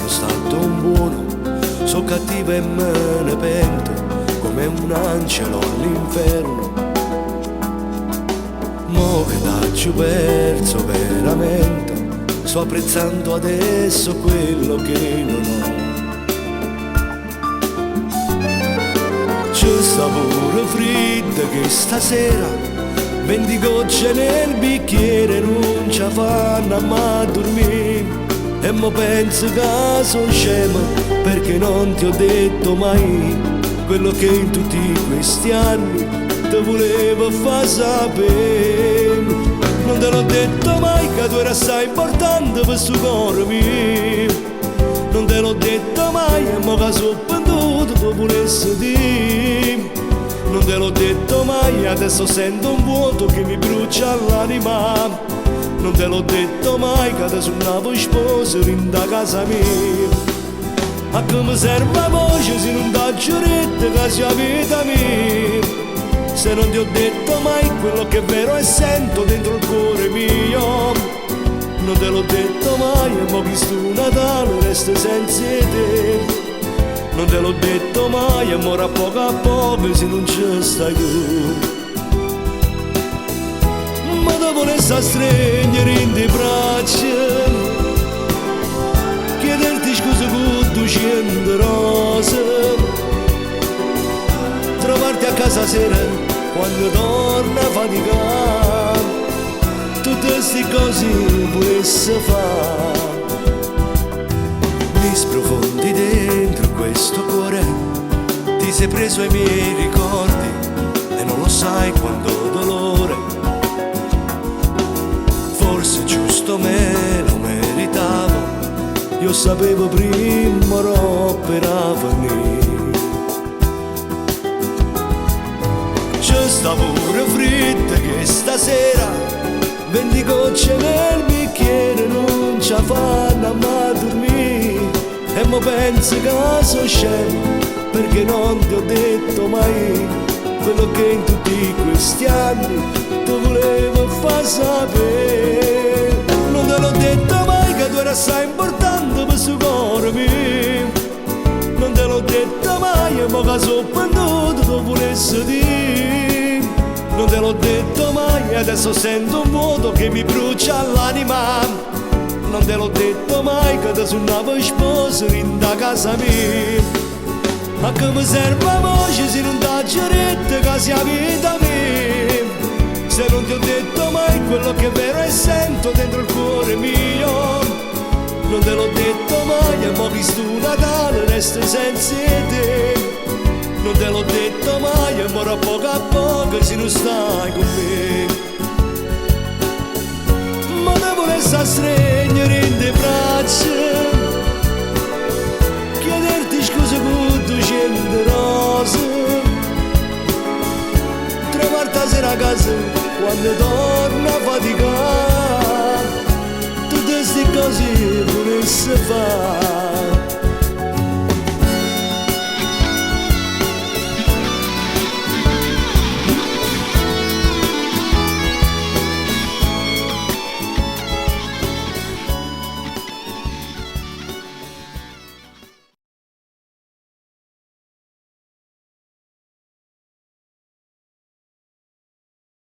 sono stato un buono, so cattivo e me ne pento, come un angelo all'inferno. Mo che t'ho perso veramente, sto apprezzando adesso quello che non ho. C'è sta pure fredda che stasera 20 gocce nel bicchiere non ci fanno a dormire. E mo penso che sono scema perché non ti ho detto mai quello che in tutti questi anni te volevo far sapere. Non te l'ho detto mai che tu eri assai importante per sto cuore mio. Non te l'ho detto mai e mo che sono penduto tu volessi dire. Non te l'ho detto mai, adesso sento un vuoto che mi brucia l'anima. Non te l'ho detto mai che adesso non sposo in da casa mia. A che mi serve la voce se non da giuretta che sia vita mia. Se non ti ho detto mai quello che è vero e sento dentro il cuore mio. Non te l'ho detto mai e mo' che sto Natale resta senza te. Non te l'ho detto mai, amore, a poco se non ci stai tu. Ma te volessi stringere in te braccia, chiederti scusa con 200 rose, trovarti a casa sera quando torna faticare, tutte queste cose volessi fare. Mi sprofondi dentro questo cuore, ti sei preso ai miei ricordi e non lo sai quanto dolore. Forse giusto me lo meritavo, io sapevo prima per avvenire. C'è sta pure fritta che stasera 20 gocce nel bicchiere non ci fanno a dormire. E mo penso che sono scemo perché non ti ho detto mai quello che in tutti questi anni ti volevo far sapere. Non te l'ho detto mai che tu eri assai importante per sto cuore mio. Non te l'ho detto mai e mo che sono penduto tu volessi dire. Non te l'ho detto mai e adesso sento un vuoto che mi brucia l'anima. Non te l'ho detto mai che ti suonavo sposo in da casa mia. Ma che mi serve la voce se non da giuretta che sia vita mia. Se non ti ho detto mai quello che è vero e sento dentro il cuore mio. Non te l'ho detto mai e mo' che sto Natale resta senza te. Non te l'ho detto mai e mo' a poco se non stai con me. Ma te volessi stringere in te braccia, chiederti scusa con 200 rose, trovarti a sera a casa quando torna a faticare, tutte queste cose volessi fare.